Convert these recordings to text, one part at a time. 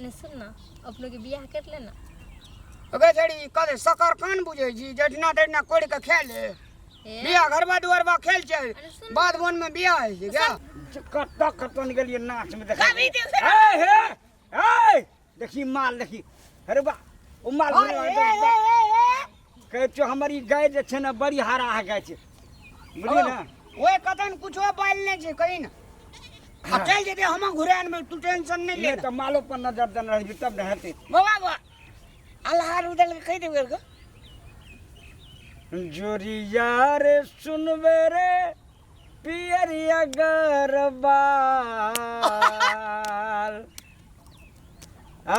अने सुन ना अपनों के बियाह कर लेना अबे जड़ी कदे सकर कान बुझे जी जड़ना दड़ना कोड़ के खेले बियाह घरबा दुआरबा खेल छे बाद वन में बियाह है जी क्या कत्ता कत्ता निकलिए नाच में देखा ए हे ए देखी माल देखी अरे बा ओ माल कहे छो हमारी गाय जे छे ना बड़ी हारा आ गई छे बुझली ना ओए कतन कुछो बाइल नै छे कहीं ना आ चल जेते हम घुरान में तू टेंशन नहीं ले त मालो पर नजर दन रही तब न हते बाबा अल्लाह रुदल कह देबे को जोरिया रे सुनबे रे पियरिया गरबाल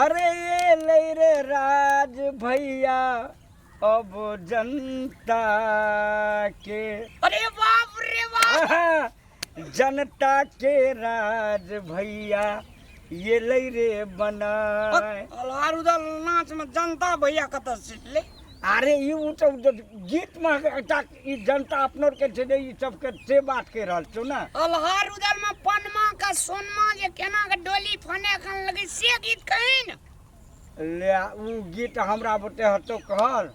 अरे ये ले रे राज भैया अब जनता के अरे बाप रे बाप जनता के राज भैया ये ले रे बना अल्लाह रुदल नाच में जनता भैया कत से ले अरे यू तो गीत में ई जनता अपनोर के छे ई सब के से बात के रहल छौ ना अलहार उधर में पनमा का सोनमा जे केना के डोली फने खन लगे से गीत कहिन ले ऊ गीत हमरा बते हतो कहल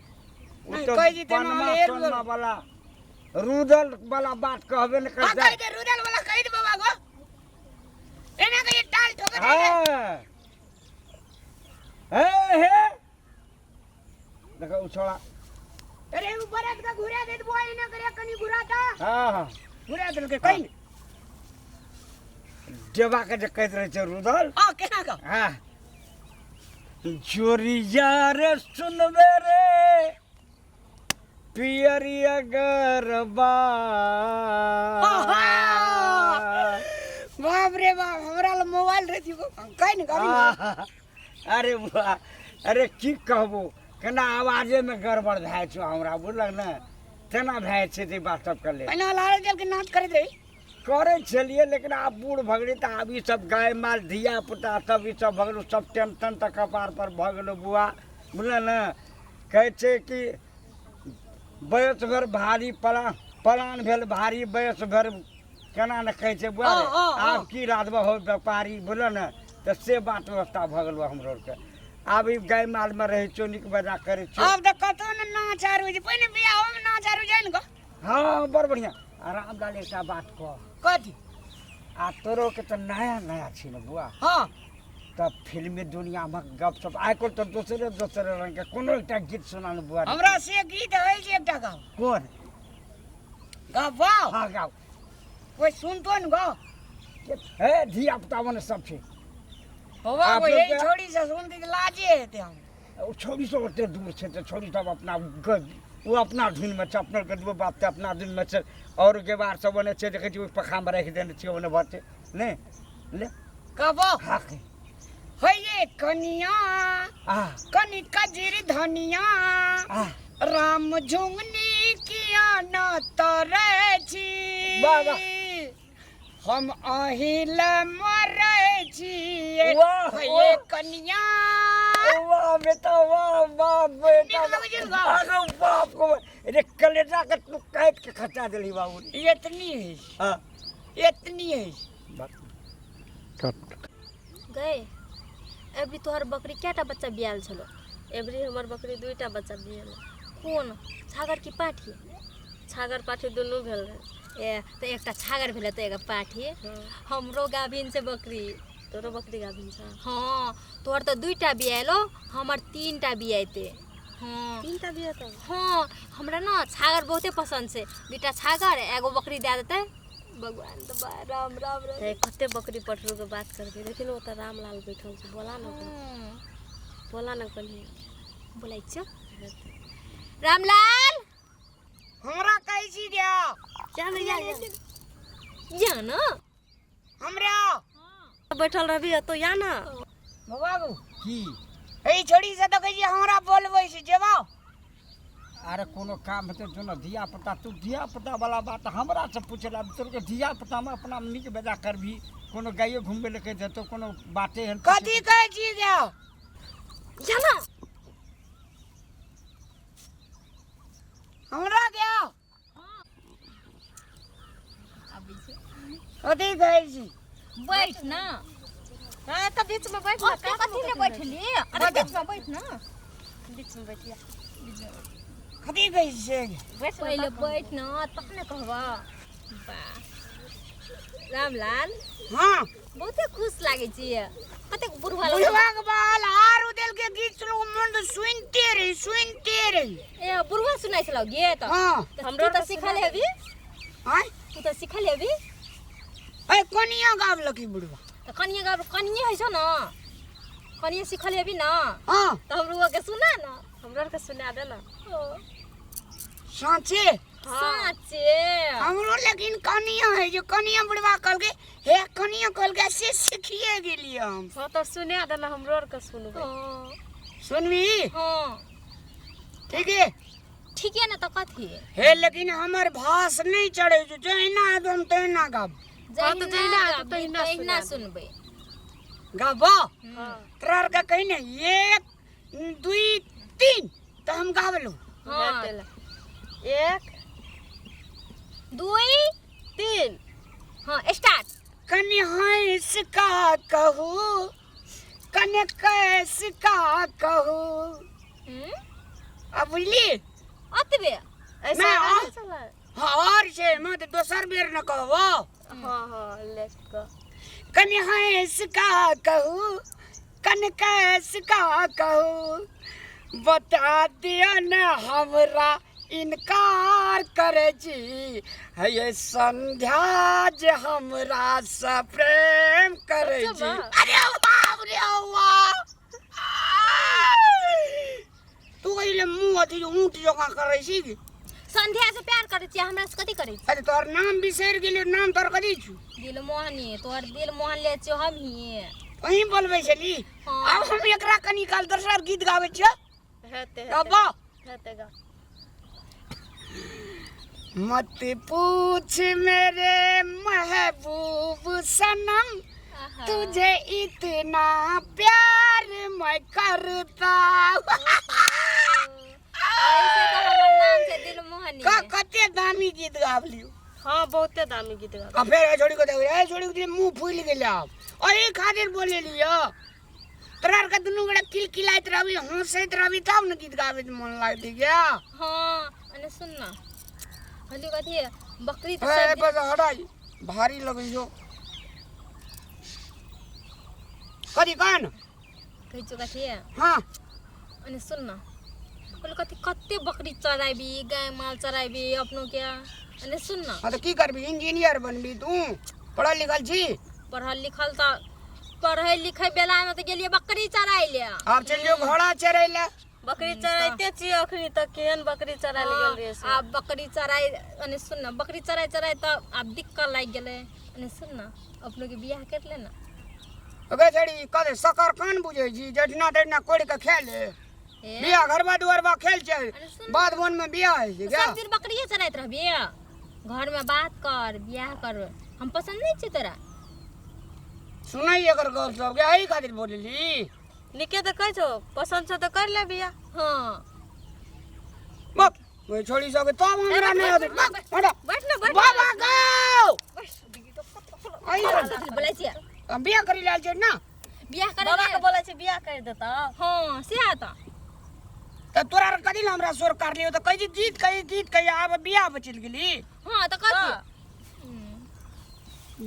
ऊ तो पनमा सोनमा वाला रुदल वाला बात कहबे न कर कह दे रुदल वाला कह दे बाबा गो एना के टाल ठोक दे हे देखो उछोड़ा अरे वो बरत का घुरा दे बोई ना करे कनी घुराता हां घुरा दे के कहीं देवा के जे कहत रहे छ रुदल आ केना का हां जोरिया रे सुनबे रे पियरिया गरबा बाप रे बाप हमरा मोबाइल रहती को कहीं करी अरे वाह अरे की कहबो केना आवाजे में गड़बड़ भाई छो हमरा बुझलक ना केना भाई छे ते बात सब कर ले पहले लाल जल के नाच करे दे करे छलिए लेकिन आप बूढ़ भगड़ी त अब ई सब गाय माल धिया पुता सब ई सब भगलो सब टेंशन त कपार पर भगलो बुआ बुझल ना कहे छे कि बयस भर भारी पलान भेल भारी बयस भर केना न कहे छे बुआ आप की रातबा हो व्यापारी बुझल ना त से बात व्यवस्था भगलो हमरो के अब ई गाय माल में रहे छो निक बजा करे छो अब त कतो न नाच आरु जे पहले बियाह में नाच आरु जाइन को हां बड़ बढ़िया आराम डाले एकटा बात कथी आ तोरो के त नया नया छी न बुआ हां त फिल्मी दुनिया में गप सब आइ को त दूसरे रंग के कोनो एकटा गीत सुना न बुआ हमरा से गीत है जे एकटा गाओ कोन गाओ हां गाओ कोई सुनतो न गाओ हे धिया पुता मन सब छी बाबा वो यही छोड़ी से सुनती लाजे हेते हम ओ छोड़ी से ओते दूर छे त छोड़ी सब अपना वो अपना धुन में छ अपना गदबो बात अपना धुन में छ और के बार सब ने छे देखे छी पखा में रख देने छी ओने भरते ने ले कबो हां हे ये कनिया कनी कजरी धनिया राम झुंगनी किया न तरे छी बाबा हम अहिला मरे छी ये कन्या वाह बेटा वाह बाप बेटा अरे बाप को रे कलेजा के तू काट के खचा देली बाबू इतनी है हां इतनी है कट गए एबरी तोहर बकरी केटा बच्चा बियाल छलो एबरी हमर बकरी दुईटा बच्चा बियाल कोन छागर की पाठी छागर पाठी दोनों भेल रहे ए तो एकटा छागर भेले तो एगो पाठी हमरो गाभिन से बकरी तोरो बकरी गाभिन छ हां तोर तो दुईटा बियालो हमर तीनटा बियाइते हां तीनटा बियाते हां हमरा ना छागर बहुते पसंद से दुईटा छागर एगो बकरी दे देते भगवान तो राम राम रे कते बकरी पटरू के बात करके लेकिन ओ त रामलाल बैठल छ बोला न कनी बोलै छ रामलाल हमरा कहै छी दिया जा ना हमरा बैठल रहबी तो या ना बाबू की ए छोड़ी से तो कहिए हमरा बोलबै से जेबो अरे कोनो काम हेते जो ना धिया पुता तू धिया पुता वाला बात हमरा से पूछला तोर के धिया पुता में अपना निक बेजा करबी कोनो गायो घुमबे लेके जतो कोनो बाते हन कथि कहै छी जा ना हमरा क्या अभी से कथि कहै छी बैठ ना हां त बीच में बैठ ना अब कथी ले बैठली अरे बीच में बैठ ना बीच में बैठिया कथी कहै छै बैठ पहले बैठ ना तब ने कहबा वाह रामलाल हाँ बहुते खुश लागे छी कते बुढ़वा बुढ़वा के बाल हार उदेल के गीत सुनो मन तो सुनते रही ए बुढ़वा सुनाइ छलौ गे त हाँ हमरो त सिखले हेबी हां तू त सिखले हेबी ए कोनिया गावल की बुढ़वा त कनिए है छ न कनिए सिखले हेबी न हाँ त हमरो के सुना न हमरो के सुना दे ना साँचे साचे हमरो लेकिन कनिया है जो कनिया बुढ़वा कहल के हे कनिया कहल के से सीखिए गेलिए हम हां तो सुना दे ना हमरो के सुनबे सुनबी हां ठीक है ठीक है न त कथी हे लेकिन हमर भास नहीं चढ़े जो जहिना एकदम तहिना गाब हाँ, तो जहिना गाबी, तो तहिना तहिना सुना दे। सुनबै गाबो हां तोरा का कहीं ना 1 2 3 तो हम गावलो हाँ 1 2 3 हाँ स्टार्ट कने हंस का कहू कने कैस का कहू अब बुझली अतबे ऐसा मैं गाना और- चला हाँ और से मत दोसर बेर न कहबो हां हां लेट को कने हंस का कहू कने कैस का कहू बता दिया न हमरा इनकार करे जी है ये संध्या जे हमरा से प्रेम करे सच्चा जी बा? अरे बाप रे वाह तू कहिले मुंह अथी ऊंट जका करे छी संध्या से प्यार करे छी हमरा से कथी करे छी अरे तोर नाम बिसर गेलियो नाम तोर कथी छु दिल मोहनी तोर दिल मोहन ले छी हम ही वही बोलबे छली हाँ। अब हम एकरा कनी काल दोसर गीत गाबै छियै हेते गाबो हेते गा मत पूछ मेरे महबूब सनम तुझे इतना प्यार मैं करता ऐसे तो हमर नाम से दिल मोहनी कते दामी गीत गावलियो हां बहुते दामी गीत गा आ फेर ए छोड़ी को देख ए छोड़ी को मुंह फूल गेल अब ओही खातिर बोले लियो तोरा के दुनू गोड़ा किलकिलाइत रहबी हंसैत रहबी तब न गीत गावे में मन लागत क्या हां अने सुन ना हली कथी बकरी तो ए सब बस हटाई भारी लगै जो कथी कान कहि जो कथी हां अने सुन ना बोले कथी कते बकरी चराइबी गाय माल चराइबी अपनो क्या अने सुन ना हाँ तो की करबी इंजीनियर बनबी तू पढ़ल लिखल छी पढ़ल लिखल त पढ़े लिखे बेला में तो गेलिए बकरी चराइ ले आप चल जो घोड़ा चरै ले बकरी चराइते छी अखनी तक केहन बकरी चरा गेल रे से आ बकरी चराइ अने सुन ना बकरी चराइ त अब दिक्कत लाग गेले अने सुन ना अपनो के बियाह कर ले ना अबे छड़ी कदे सकर कान बुझै छी जठना तठना कोड़ के खा ले ए बियाह घरबा दुआरबा खेल छै अरे सुन बाद बोन में बियाह है छै क्या सब दिन बकरिए चराइत रहबी घर में बात कर बियाह कर हम पसंद नहीं छी तोरा सुनाई एकर गप सब के एही खातिर बोलली निके त कहै छौ पसंद छ त कर ले बिया हाँ बक ओए छोड़ी सके तब हमरा नहीं आदत बक हटा बैठ ना बैठ बाबा गो आई बोलै छी बियाह करी लाल छै ना बियाह करे बाबा के बोलै छै बिया कर देता हाँ से आता त तोरा कदी ला हमरा सोर कर लियो त कहि गीत कहि आब बियाह बचल गेली हाँ तो कथी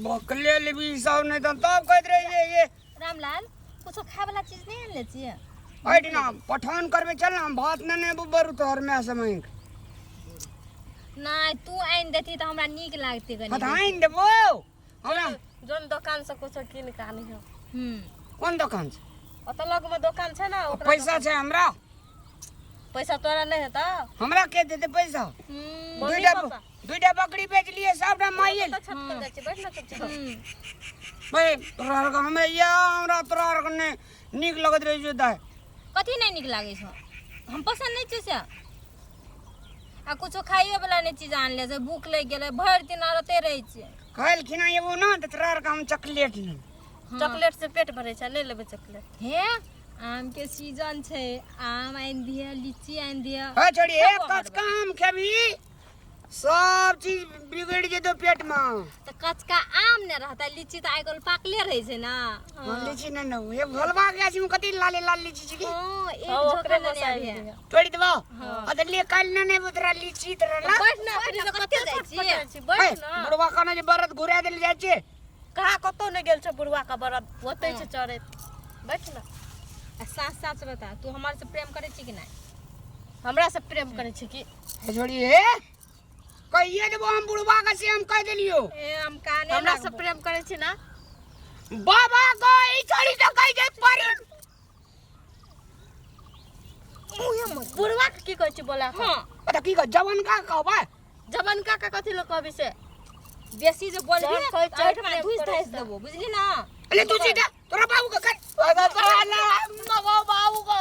बकले लेबी सब नहीं त तब कहत रही ये रामलाल कुछ खाए वाला चीज नहीं आन ले छी हट ना पठान करबे चल ना भात न बरू तोहर में समय नहीं तू आइन देती तो हमरा नीक लागते गनी हटाइन देबो हमरा जोन दुकान से कुछ किन के आनी हो कोन दुकान छै अत लग में दुकान छै ना ओकरा पैसा छै हमरा पैसा तोरा नहीं है त हमरा के देते पैसा मम्मी दुइटा पापा दुइटा बकरी बेच लिए सबटा माइए त छत पर जाय छै बैठ ना चुप भाई तोरा के हमरा या हमरा तोरा के ने नीक लगत रही जो दाय कथी नहीं नीक लागे छ हम पसंद नहीं छी से आ कुछो खाइए वाला नहीं चीज आन ले से भूख लग गेले भर दिन रहते रही छी खाइल खिना एबो ना त तोरा के हम चॉकलेट ले चॉकलेट से पेट भरे छै नहीं लेबे चॉकलेट हे आम के सीजन छै आम आइन दिया लीची आइन दिया हा छोड़ी एक कच काम खेबी सब चीज बिगड़ जेतो पेट में। तो कचका आम ने रहता लीची तो आइकल पाकले रहे छै ना। लीची न न ये भलवा के छी कति लाले लाल लीची छी की हां एक हाँ, झोका ओकरे ने बसाई आबे दिया। तोड़ी देबो अदर ले काल न ने बुतरा लीची तरह ना बैठ ना फिर से कते जाइ छी बैठ ना। बुढ़वा कने जे बरत घुरा देल जाय छै कहाँ कतौ नहीं गेल छ बुढ़वा का बरत ओते छ चढ़े बैठ ना। साथ साथ बता तू हमारे से प्रेम करे छी कि नहीं? हमरा से प्रेम करे छी की हे छोड़ी हे कहिए देबो हम बुढ़वा का से हम कह देलियो ए हम काने हमरा से प्रेम करे छी ना। बाबा को ई छोड़ी तो कह दे पर बुढ़वा के की कहै छी बोला हां अरे की जवान का कहबा जवन का कथि लो कहबी से बेसी जे बोल चल, दिए चल, आठ में प्रेम घुस करे धाइस छी। देबो बुझली ना। अरे तू सीधा तोरा बाबू का कर अगर तोरा ना मगो बाबू को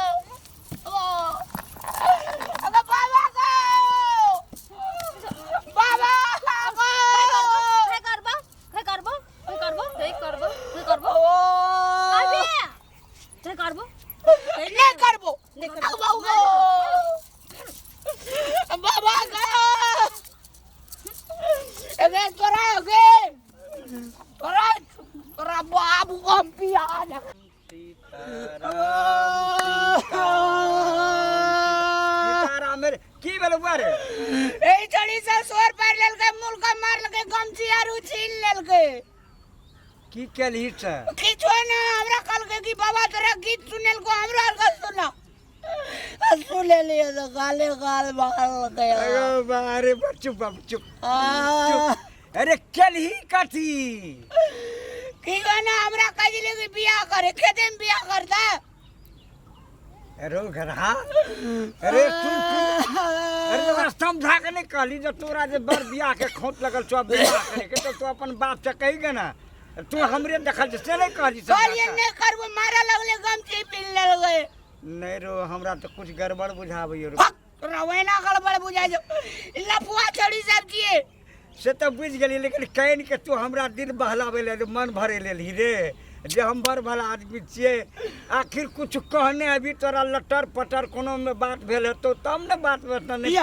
अगर बाबा को बाबा को काय करबो काय करबो काय करबो सही करबो काय करबो अबे काय करबो नहीं करबो बाबू को बाबा को अबे तोरा बाबू को हम पिया ना सीताराम रे की भेल बारे ए चढ़ी से सोर पार लेल के मूल का मार लगे गमछी आरू छीन लेल के की केलही छ किछो ना हमरा कल के कि बाबा तोरा गीत सुनेल को हमरा का सुना सुने लिए तो गाले गाल बगल गया अरे बारे चुप बाबू चुप अरे केलही कथी की गाना हमरा कह दिले कि बियाह करे खेते में बियाह करता अरे घरहा अरे तू अरे तो समझा के नहीं कहली जो तोरा जे बर बियाह के खोट लगल छो बियाह करे के तो तू अपन बाप से कही गे ना तू हमरे देखल से नहीं कहली कहलिए नहीं करबो मारा लगले गमछी पिन लेल गए नहीं रो हमरा तो कुछ गड़बड़ बुझाबै रो तोरा वैना गड़बड़ बुझाइ जो लफुआ चढ़ी सब किए से तो बुझ गेली लेकिन कहन के तू हमरा दिल बहलावे ले मन भरे लेली रे जे हम बड़ भला आदमी छिए आखिर कुछ कहने अभी तोरा लटर पटर कोनो में बात भेल है तो तब ने बात बता नहीं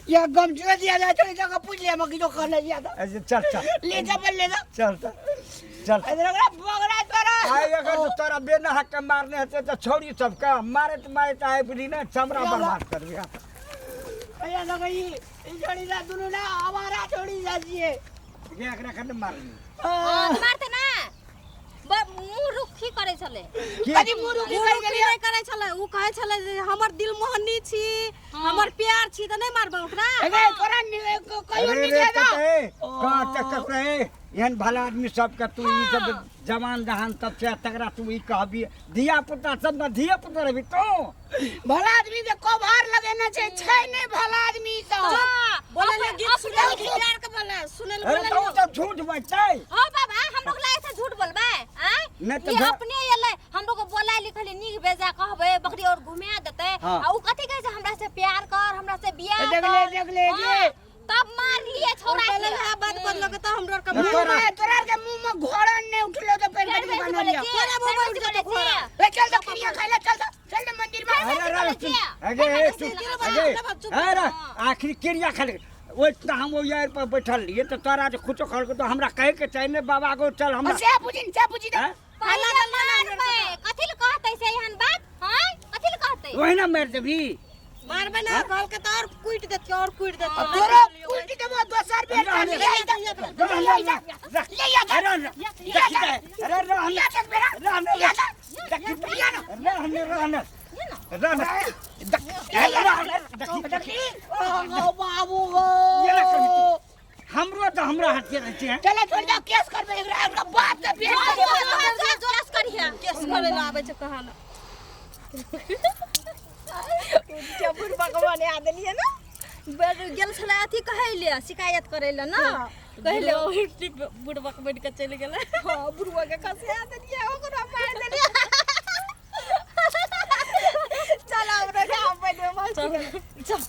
या गमछी दिया जाए तो जगह पूछ लिया मगी जो कहने दिया था ऐसे चल चल ले जा बल ले जा चल चल अरे बगड़ा तोरा आए अगर तो तोरा बेना हक के मारने हते तो छोड़ी सबका मारे तो आए बुली ना चमड़ा बर्बाद कर दिया अया लगई ई छोड़ी जा दुनु ना हमारा छोड़ी जा जिए ये एकरा खंड मारनी मारते ना मुंह रुखी करे छले कदी मुरु की कर गेलिए नहीं करे छले उ कहे छले जे हमर दिल मोहनी छी हमर प्यार छी त नहीं मारबा ओकरा अरे तोरा कहियो अरे नहीं रे देगा कते का तक रहे एहन भला आदमी सब के तू ई सब जवान जहान तब से तकरा तू ई कहबी धिया पुता सब ना धिया पुता रहबी तो भला आदमी के कोभार लगेना छै छै नहीं भला आदमी तो बोले ले गीत सुने प्यार के बोले सुने अरे तो तो झूठ बचै हो बाबा हम लोग ला ऐसे झूठ बोलबे हैं नहीं तो ये झ- अपने येले हम लोग को बोला लिखले नीक बेजा कहबे बकरी और घुमा देते हाँ। आ उ कथि कहे छै हमरा से प्यार कर हमरा से बियाह देख ले हाँ, तब मार लिए छोड़ा पहले के है बात कर लो के तो हमरा के तोरा के मुंह में घोड़ा ने उठलो तो पेड़ के दुकान लिया ले चल तो खिया खाइला चल तो मंदिर में अरे अरे आखिर क्रिया खाले वो इतना हम वो यार पर बैठल लिए तो तोरा जो कुछ खड़ तो हमरा कहे के चाहिए ने बाबा को चल हमरा से पूछी तो हैं? कथि ल कहते से एहन बात हैं कथि ल कहते वही ना मार देबी मारबे ना कहल के तो और कुइट देत और कुइट देत तोरा उल्टी देबो दोसर बेर ले बाबू हमरो तो हमरा हाथे रहते हैं चला छोड़ दो केस करबे एकरा बाप के पेट जोरस करिया केस करे ला आबे छ कहां क्या बुढ़वा को बने आ देलिए ना गेल छले अथी कहैले शिकायत करैले ना कहले बुढ़वा के बैठ के चल गेले हां बुढ़वा के खसे आ देलिए ओकरा मार देलिए चल हमरा गांव पे चल